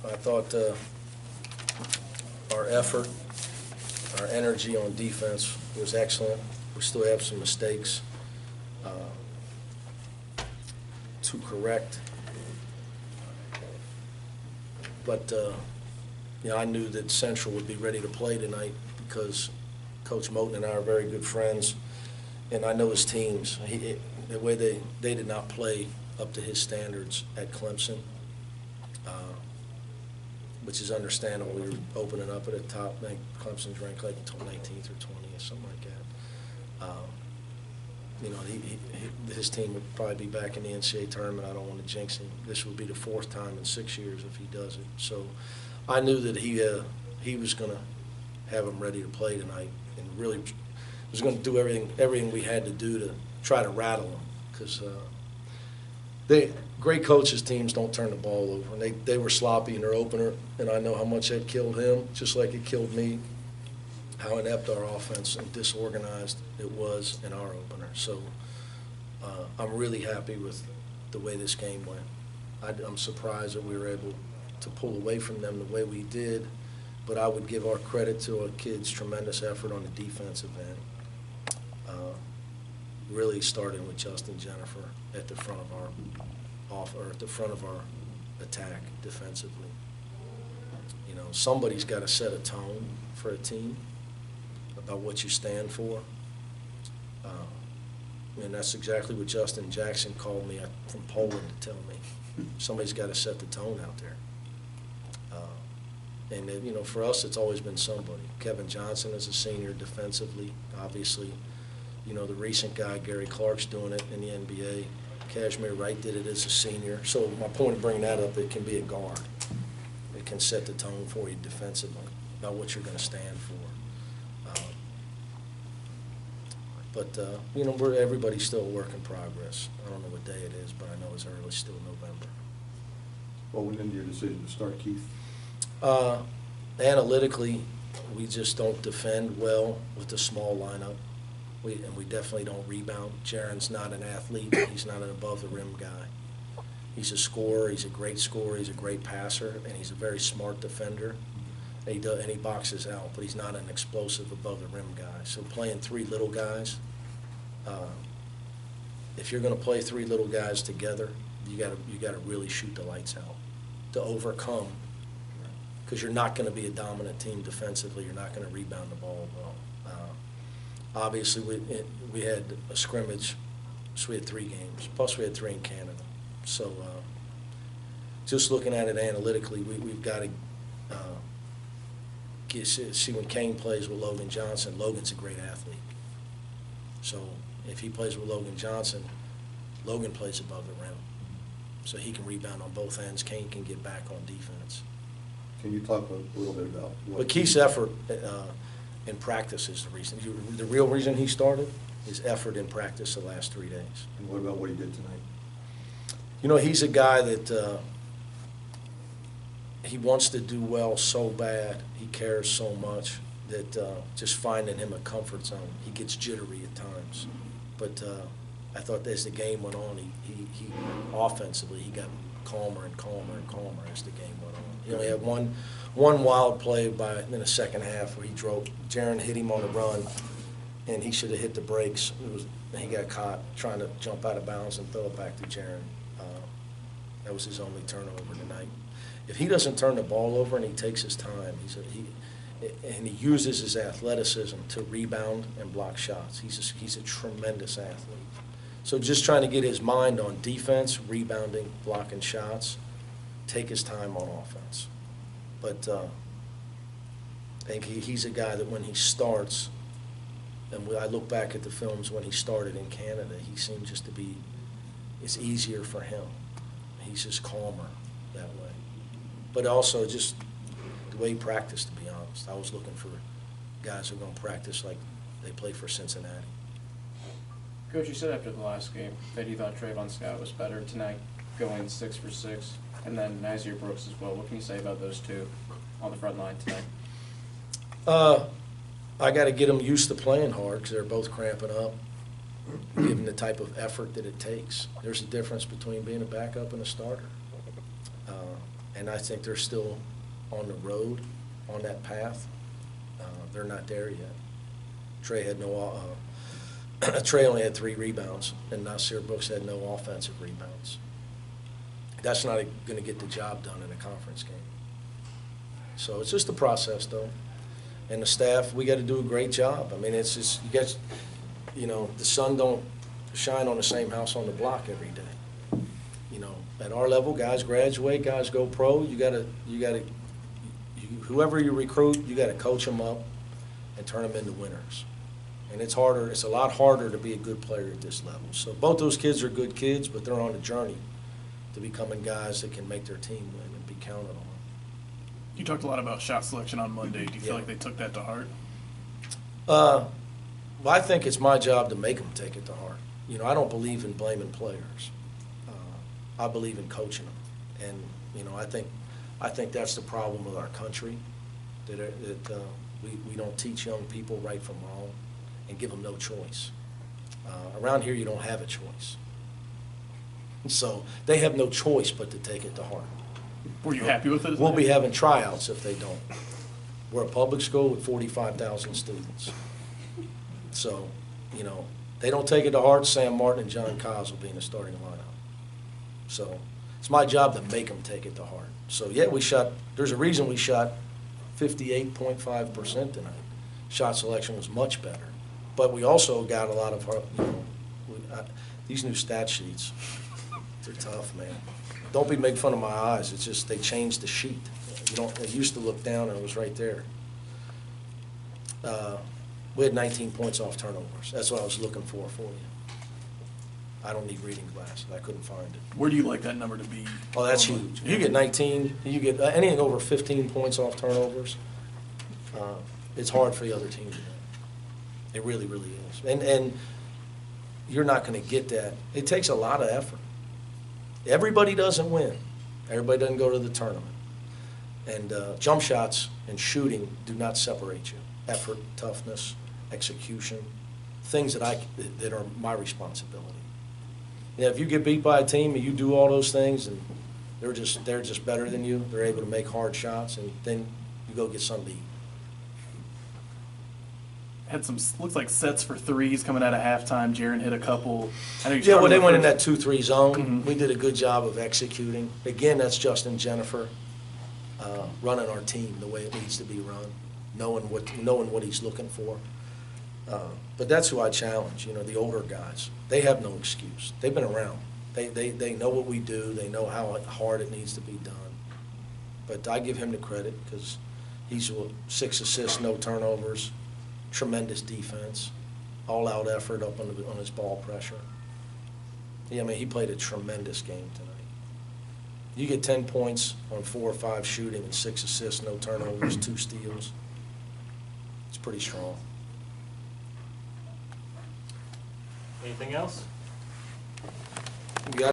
I thought our effort, our energy on defense was excellent. We still have some mistakes to correct. But, I knew that Central would be ready to play tonight because Coach Moten and I are very good friends, and I know his teams. The way they did not play up to his standards at Clemson, which is understandable. We were opening up at the top. I think Clemson's ranked like 19th or 20th, something like that. His team would probably be back in the NCAA tournament. I don't want to jinx him. This would be the 4th time in 6 years if he does it. So I knew that he was going to have them ready to play tonight, and really was going to do everything we had to do to try to rattle them, because great coaches' teams don't turn the ball over. And they were sloppy in their opener, and I know how much that killed him, just like it killed me, how inept our offense and disorganized it was in our opener. So I'm really happy with the way this game went. I'm surprised that we were able to pull away from them the way we did, but I would give our credit to our kids' tremendous effort on the defensive end. Really starting with Justin Jennifer at the front of our attack defensively. Somebody's got to set a tone for a team about what you stand for. And that's exactly what Justin Jackson called me from Poland to tell me. Somebody's got to set the tone out there. And for us, it's always been somebody. Kevin Johnson is a senior defensively, obviously. The recent guy, Gary Clark's doing it in the NBA. Kashmir Wright did it as a senior. So my point of bringing that up, it can be a guard. It can set the tone for you defensively about what you're going to stand for. Everybody's still a work in progress. I don't know what day it is, but I know it's early, still November. What went into your decision to start Keith? Analytically, we just don't defend well with the small lineup. And we definitely don't rebound. Jaron's not an athlete. He's not an above-the-rim guy. He's a scorer. He's a great scorer. He's a great passer, and he's a very smart defender. And he boxes out, but he's not an explosive above-the-rim guy. So playing 3 little guys, if you're going to play 3 little guys together, you got to really shoot the lights out to overcome, because you're not going to be a dominant team defensively. You're not going to rebound the ball well. Obviously, we had a scrimmage, so we had 3 games. Plus, we had 3 in Canada. So just looking at it analytically, we've got to see when Kane plays with Logan Johnson. Logan's a great athlete. So if he plays with Logan Johnson, Logan plays above the rim. So he can rebound on both ends. Kane can get back on defense. Can you talk a little bit about what? But Keith's effort in practice is the reason. The real reason he started is effort in practice the last 3 days. And what about what he did tonight? He's a guy that he wants to do well so bad. He cares so much that just finding him a comfort zone. He gets jittery at times. But I thought as the game went on, he offensively, he got calmer and calmer and calmer as the game went on. He only had one wild play in the second half where he drove. Jaron hit him on the run, and he should have hit the brakes. He got caught trying to jump out of bounds and throw it back to Jaron. That was his only turnover tonight. If he doesn't turn the ball over and he takes his time, and he uses his athleticism to rebound and block shots, he's a tremendous athlete. So just trying to get his mind on defense, rebounding, blocking shots, take his time on offense. But I think he's a guy that when he starts, and when I look back at the films when he started in Canada, he seemed just to be, it's easier for him. He's just calmer that way. But also just the way he practiced, to be honest. I was looking for guys who are going to practice like they play for Cincinnati. Coach, you said after the last game that you thought Trayvon Scott was better tonight, going 6 for 6, and then Nazir Brooks as well. What can you say about those two on the front line tonight? I got to get them used to playing hard because they're both cramping up, given the type of effort that it takes. There's a difference between being a backup and a starter. and I think they're still on the road, on that path. They're not there yet. Trey only had 3 rebounds, and Nasir Brooks had no offensive rebounds. That's not going to get the job done in a conference game. So it's just a process, though. And the staff, we got to do a great job. I mean, it's just, the sun don't shine on the same house on the block every day. At our level, guys graduate, guys go pro. Whoever you recruit, you got to coach them up and turn them into winners. And it's harder. It's a lot harder to be a good player at this level. So both those kids are good kids, but they're on a journey to becoming guys that can make their team win and be counted on. You talked a lot about shot selection on Monday. Do you feel like they took that to heart? Well, I think it's my job to make them take it to heart. I don't believe in blaming players. I believe in coaching them, and I think that's the problem with our country, that we don't teach young people right from wrong and give them no choice. Around here, you don't have a choice, so they have no choice but to take it to heart. Were you happy with it? We'll be having tryouts if they don't. We're a public school with 45,000 students. So, they don't take it to heart, Sam Martin and John Cos will be in the starting lineup. So it's my job to make them take it to heart. So, yeah, there's a reason we shot 58.5% tonight. Shot selection was much better. But we also got a lot of, these new stat sheets, they're tough, man. Don't be making fun of my eyes. It's just they changed the sheet. It used to look down and it was right there. We had 19 points off turnovers. That's what I was looking for you. I don't need reading glasses. I couldn't find it. Where do you like that number to be? Oh, that's huge. You get 19, you get anything over 15 points off turnovers, it's hard for the other team to do. It really, really is. And you're not going to get that. It takes a lot of effort. Everybody doesn't win. Everybody doesn't go to the tournament. And jump shots and shooting do not separate you. Effort, toughness, execution, things that are my responsibility. If you get beat by a team and you do all those things and they're just better than you, they're able to make hard shots, and then you go get something to eat. Had some, looks like sets for threes coming out of halftime. Jaron hit a couple. Yeah, well, they went in that 2-3 zone. Mm-hmm. We did a good job of executing. Again, that's Justin Jennifer running our team the way it needs to be run, knowing what he's looking for. But that's who I challenge, the older guys. They have no excuse. They've been around. They know what we do. They know how hard it needs to be done. But I give him the credit because he's 6 assists, no turnovers, tremendous defense, all-out effort up on his ball pressure. Yeah, I mean, he played a tremendous game tonight. You get 10 points on 4 or 5 shooting and 6 assists, no turnovers, 2 steals. It's pretty strong. Anything else? You got